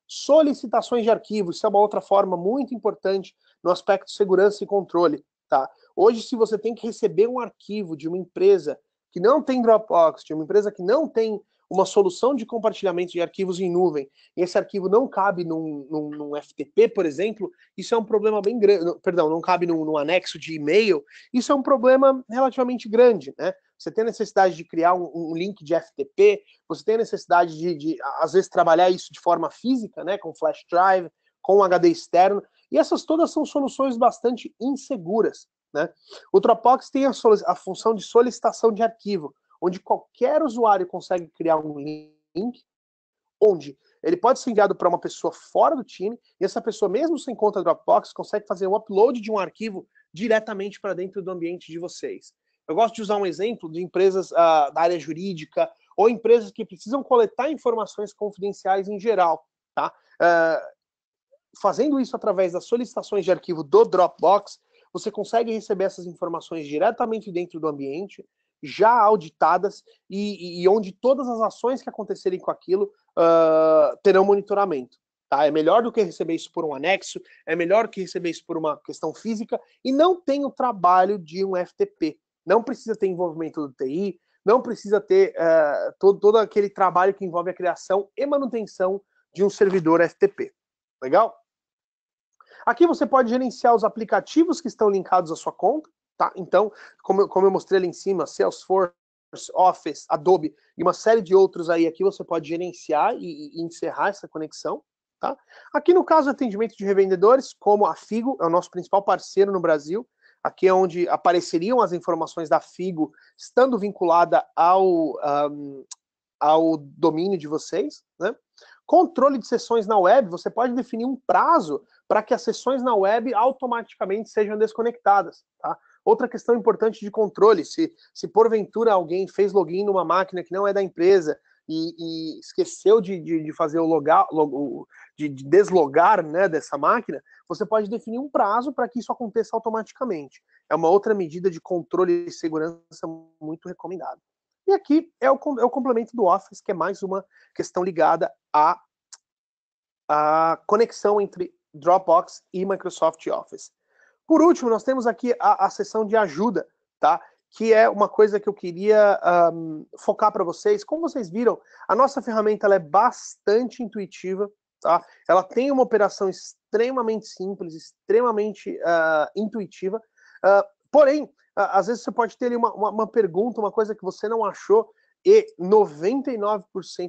Solicitações de arquivos, isso é uma outra forma muito importante no aspecto de segurança e controle. Tá? Hoje, se você tem que receber um arquivo de uma empresa que não tem Dropbox, de uma empresa que não tem uma solução de compartilhamento de arquivos em nuvem, e esse arquivo não cabe num FTP, por exemplo, isso é um problema bem grande, perdão, não cabe num anexo de e-mail, isso é um problema relativamente grande, né? Você tem a necessidade de criar um link de FTP, você tem a necessidade de, às vezes, trabalhar isso de forma física, né, com flash drive, com HD externo, e essas todas são soluções bastante inseguras, né? O Dropbox tem a função de solicitação de arquivo, onde qualquer usuário consegue criar um link, onde ele pode ser enviado para uma pessoa fora do time, e essa pessoa, mesmo sem conta Dropbox, consegue fazer um upload de um arquivo diretamente para dentro do ambiente de vocês. Eu gosto de usar um exemplo de empresas da área jurídica, ou empresas que precisam coletar informações confidenciais em geral, tá? Fazendo isso através das solicitações de arquivo do Dropbox, você consegue receber essas informações diretamente dentro do ambiente, já auditadas, e onde todas as ações que acontecerem com aquilo terão monitoramento. Tá? É melhor do que receber isso por um anexo, é melhor do que receber isso por uma questão física, e não tem o trabalho de um FTP. Não precisa ter envolvimento do TI, não precisa ter todo aquele trabalho que envolve a criação e manutenção de um servidor FTP. Legal? Aqui você pode gerenciar os aplicativos que estão linkados à sua conta, tá? Então, como eu mostrei ali em cima, Salesforce, Office, Adobe e uma série de outros aí, aqui você pode gerenciar e encerrar essa conexão, tá? Aqui no caso, atendimento de revendedores, como a Figo, é o nosso principal parceiro no Brasil, aqui é onde apareceriam as informações da Figo, estando vinculada ao domínio de vocês, né? Controle de sessões na web, você pode definir um prazo para que as sessões na web automaticamente sejam desconectadas, tá? Outra questão importante de controle, se porventura alguém fez login numa máquina que não é da empresa e esqueceu de fazer de deslogar, né, dessa máquina, você pode definir um prazo para que isso aconteça automaticamente. É uma outra medida de controle e segurança muito recomendada. E aqui é o complemento do Office, que é mais uma questão ligada à conexão entre Dropbox e Microsoft Office. Por último, nós temos aqui a seção de ajuda, tá? Que é uma coisa que eu queria focar para vocês. Como vocês viram, a nossa ferramenta ela é bastante intuitiva, tá? Ela tem uma operação extremamente simples, extremamente intuitiva, porém, às vezes você pode ter ali uma pergunta, uma coisa que você não achou, e 99%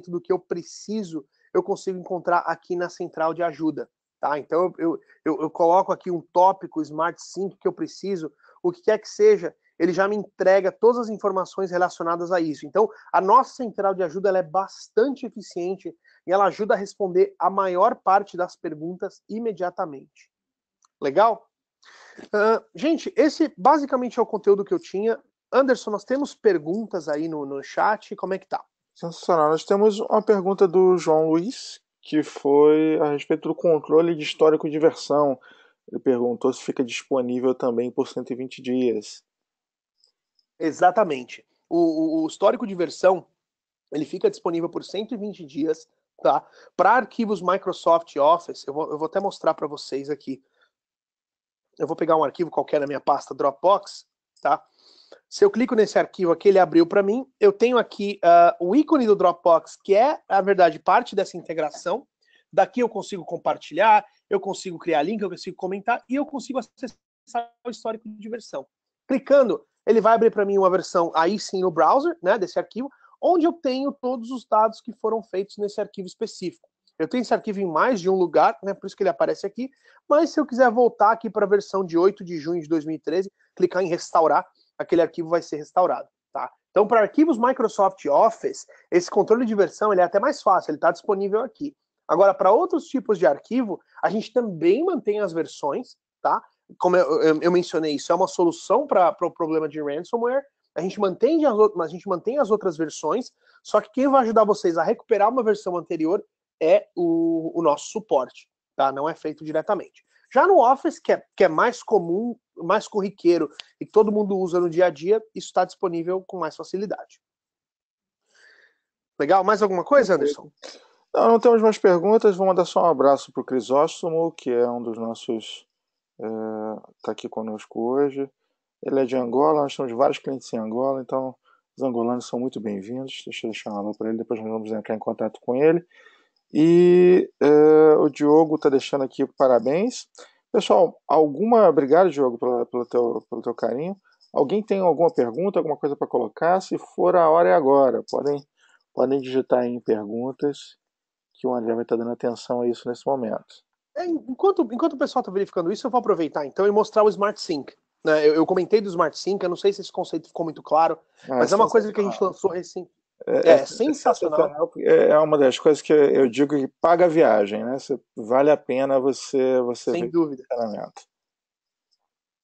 do que eu preciso, eu consigo encontrar aqui na central de ajuda. Tá? Então eu coloco aqui um tópico Smart Sync que eu preciso, o que quer que seja, ele já me entrega todas as informações relacionadas a isso. Então a nossa central de ajuda ela é bastante eficiente e ela ajuda a responder a maior parte das perguntas imediatamente. Legal? Gente, esse basicamente é o conteúdo que eu tinha. Anderson, nós temos perguntas aí no chat, como é que tá? Sensacional. Nós temos uma pergunta do João Luiz, que foi a respeito do controle de histórico de versão. Ele perguntou se fica disponível também por 120 dias. Exatamente. O histórico de versão, ele fica disponível por 120 dias, tá? Para arquivos Microsoft Office, eu vou até mostrar para vocês aqui. Eu vou pegar um arquivo qualquer na minha pasta Dropbox, tá? Se eu clico nesse arquivo aqui, ele abriu para mim. Eu tenho aqui o ícone do Dropbox, que é, na verdade, parte dessa integração. Daqui eu consigo compartilhar, eu consigo criar link, eu consigo comentar e eu consigo acessar o histórico de versão. Clicando, ele vai abrir para mim uma versão aí sim no browser, né, desse arquivo, onde eu tenho todos os dados que foram feitos nesse arquivo específico. Eu tenho esse arquivo em mais de um lugar, né, por isso que ele aparece aqui, mas se eu quiser voltar aqui para a versão de 8 de junho de 2013, clicar em restaurar, aquele arquivo vai ser restaurado, tá? Então, para arquivos Microsoft Office, esse controle de versão ele é até mais fácil, ele está disponível aqui. Agora, para outros tipos de arquivo, a gente também mantém as versões, tá? Como eu mencionei, isso é uma solução para o problema de ransomware. A gente mantém as outras versões, só que quem vai ajudar vocês a recuperar uma versão anterior é o nosso suporte, tá? Não é feito diretamente. Já no Office, que é mais comum, mais corriqueiro e que todo mundo usa no dia a dia, isso está disponível com mais facilidade. Legal? Mais alguma coisa, Anderson? Não temos mais perguntas. Vou mandar só um abraço para o Crisóstomo, que é um dos nossos... está aqui conosco hoje. Ele é de Angola, nós temos vários clientes em Angola, então os angolanos são muito bem-vindos. Deixa eu deixar um alô para ele, depois nós vamos entrar em contato com ele. E o Diogo está deixando aqui parabéns. Pessoal, obrigado, Diogo, pelo teu carinho. Alguém tem alguma pergunta, alguma coisa para colocar? Se for, a hora é agora. Podem digitar aí em perguntas, que o André vai estar dando atenção a isso nesse momento. Enquanto o pessoal está verificando isso, eu vou aproveitar então e mostrar o Smart Sync. Né? Eu comentei do Smart Sync, eu não sei se esse conceito ficou muito claro, mas é uma coisa que a gente lançou recém. É sensacional. É uma das coisas que eu digo que paga a viagem, né? Vale a pena você Sem dúvida. Treinamento.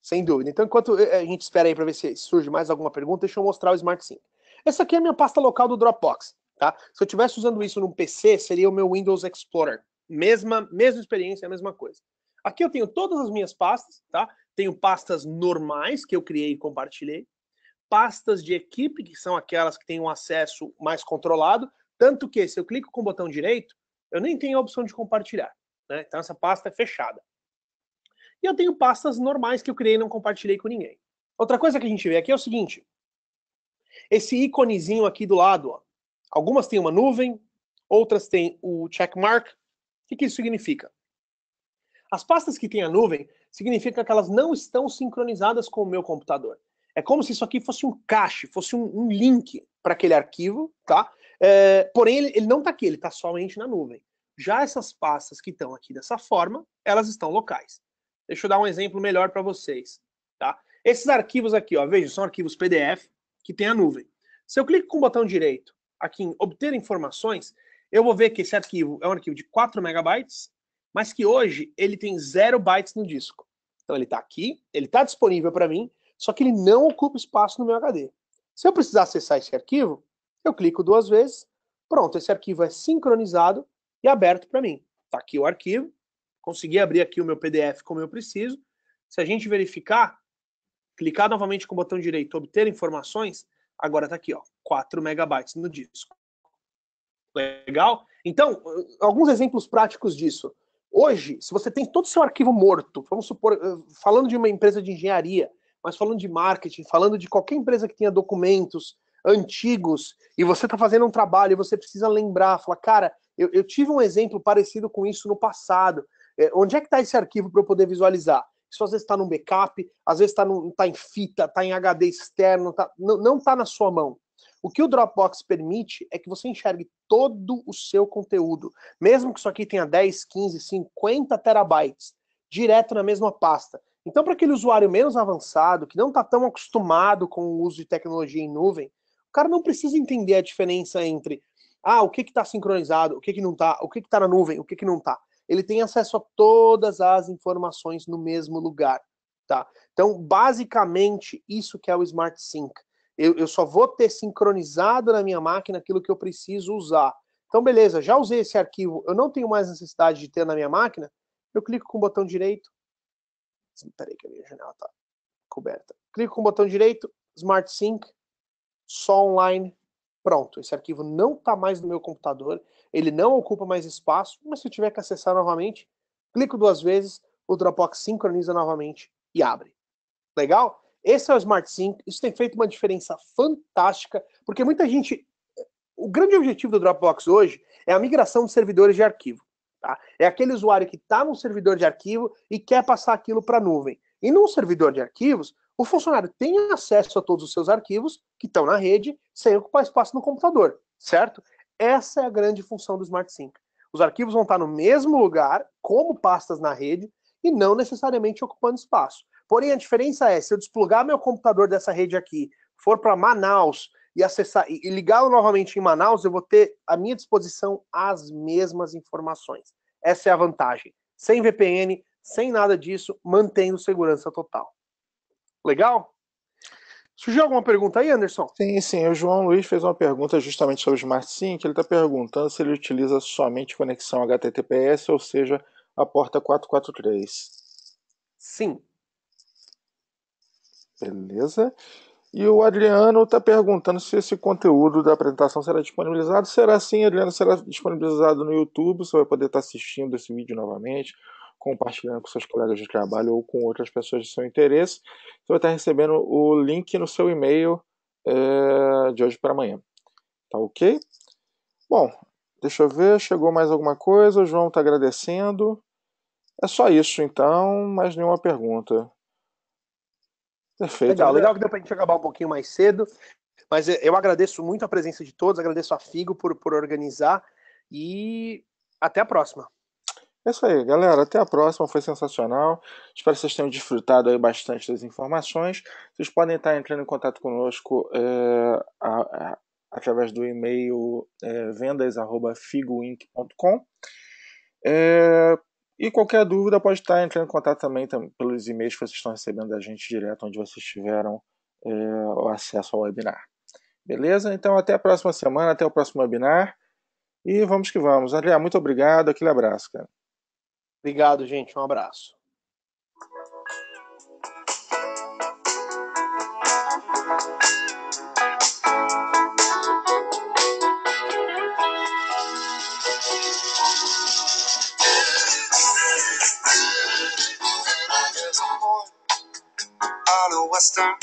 Sem dúvida. Então, enquanto a gente espera aí para ver se surge mais alguma pergunta, deixa eu mostrar o Smart Sync. Essa aqui é a minha pasta local do Dropbox. Tá? Se eu estivesse usando isso num PC, seria o meu Windows Explorer. Mesma experiência, a mesma coisa. Aqui eu tenho todas as minhas pastas, tá? Tenho pastas normais que eu criei e compartilhei, pastas de equipe, que são aquelas que têm um acesso mais controlado, tanto que se eu clico com o botão direito, eu nem tenho a opção de compartilhar. Né? Então essa pasta é fechada. E eu tenho pastas normais que eu criei e não compartilhei com ninguém. Outra coisa que a gente vê aqui é o seguinte, esse íconezinho aqui do lado, ó, algumas têm uma nuvem, outras têm o checkmark. O que isso significa? As pastas que têm a nuvem significa que elas não estão sincronizadas com o meu computador. É como se isso aqui fosse um cache, fosse um link para aquele arquivo, tá? Porém, ele não está aqui, ele está somente na nuvem. Já essas pastas que estão aqui dessa forma, elas estão locais. Deixa eu dar um exemplo melhor para vocês, tá? Esses arquivos aqui, ó, veja, são arquivos PDF que tem a nuvem. Se eu clico com o botão direito aqui em obter informações, eu vou ver que esse arquivo é um arquivo de 4 megabytes, mas que hoje ele tem 0 bytes no disco. Então ele está aqui, ele está disponível para mim, só que ele não ocupa espaço no meu HD. Se eu precisar acessar esse arquivo, eu clico 2 vezes, pronto, esse arquivo é sincronizado e aberto para mim. Está aqui o arquivo, consegui abrir aqui o meu PDF como eu preciso. Se a gente verificar, clicar novamente com o botão direito, obter informações, agora está aqui, ó, 4 megabytes no disco. Legal? Então, alguns exemplos práticos disso. Hoje, se você tem todo o seu arquivo morto, vamos supor, falando de uma empresa de engenharia, mas falando de marketing, falando de qualquer empresa que tenha documentos antigos, e você está fazendo um trabalho e você precisa lembrar, falar, cara, eu tive um exemplo parecido com isso no passado. Onde é que está esse arquivo para eu poder visualizar? Isso às vezes está num backup, às vezes está em fita, está em HD externo, não está na sua mão. O que o Dropbox permite é que você enxergue todo o seu conteúdo, mesmo que isso aqui tenha 10, 15, 50 terabytes, direto na mesma pasta. Então, para aquele usuário menos avançado, que não está tão acostumado com o uso de tecnologia em nuvem, o cara não precisa entender a diferença entre o que está sincronizado, o que não está, o que está na nuvem, o que não está. Ele tem acesso a todas as informações no mesmo lugar. Tá? Então, basicamente, isso que é o Smart Sync. Eu só vou ter sincronizado na minha máquina aquilo que eu preciso usar. Então, beleza, já usei esse arquivo, eu não tenho mais necessidade de ter na minha máquina, eu clico com o botão direito. Peraí que a minha janela está coberta. Clico com o botão direito, Smart Sync, só online, pronto. Esse arquivo não está mais no meu computador, ele não ocupa mais espaço, mas se eu tiver que acessar novamente, clico 2 vezes, o Dropbox sincroniza novamente e abre. Legal? Esse é o Smart Sync, isso tem feito uma diferença fantástica, porque muita gente... O grande objetivo do Dropbox hoje é a migração de servidores de arquivo. Tá? É aquele usuário que está num servidor de arquivo e quer passar aquilo para a nuvem. E num servidor de arquivos, o funcionário tem acesso a todos os seus arquivos que estão na rede sem ocupar espaço no computador, certo? Essa é a grande função do Smart Sync. Os arquivos vão estar no mesmo lugar, como pastas na rede, e não necessariamente ocupando espaço. Porém, a diferença é, se eu desplugar meu computador dessa rede aqui, for para Manaus e acessar e ligá-lo novamente em Manaus, eu vou ter à minha disposição as mesmas informações. Essa é a vantagem. Sem VPN, sem nada disso, mantendo segurança total. Legal? Surgiu alguma pergunta aí, Anderson? Sim. O João Luiz fez uma pergunta justamente sobre o Smart Sync. Ele está perguntando se ele utiliza somente conexão HTTPS, ou seja, a porta 443. Sim. Beleza. E o Adriano está perguntando se esse conteúdo da apresentação será disponibilizado. Será sim, Adriano, será disponibilizado no YouTube. Você vai poder estar assistindo esse vídeo novamente, compartilhando com seus colegas de trabalho ou com outras pessoas de seu interesse. Você vai estar recebendo o link no seu e-mail de hoje para amanhã. Tá ok? Bom, deixa eu ver, chegou mais alguma coisa? O João está agradecendo. É só isso então, mais nenhuma pergunta. Perfeito, Legal, Adriano. legal que deu pra gente acabar um pouquinho mais cedo, mas eu agradeço muito a presença de todos, agradeço a Figo por organizar e até a próxima. É isso aí, galera. Até a próxima. Foi sensacional. Espero que vocês tenham desfrutado aí bastante das informações. Vocês podem estar entrando em contato conosco através do e-mail vendas@figoinc.com. E qualquer dúvida pode estar entrando em contato também pelos e-mails que vocês estão recebendo da gente direto onde vocês tiveram o acesso ao webinar. Beleza? Então até a próxima semana, até o próximo webinar. E vamos que vamos. André, muito obrigado. Aquele abraço, cara. Obrigado, gente. Um abraço. On a western